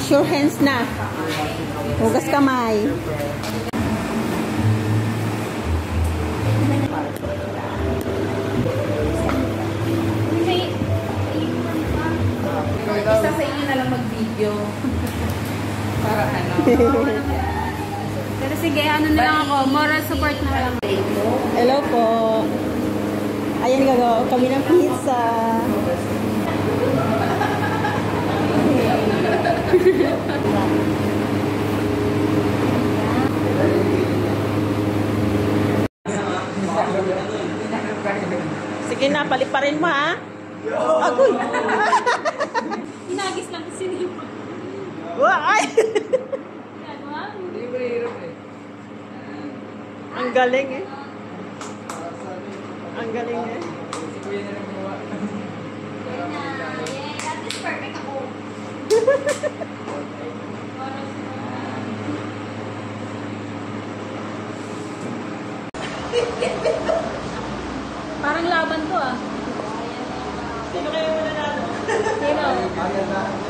Wash your hands na. Hugas kamay. Isa sa inyo na lang mag-video. Para ano. Pero sige, ano na lang ako. Moral support na lang. Hello po. Ayan, gagawa kami ng pizza. Sige na, paliparin mo ha. Agoy! Hinagis lang kasi nila. Ay! Ang galing eh. Ang galing eh. That is perfect ako. Parang laban to ah. Sino kayo mananalo? Sino?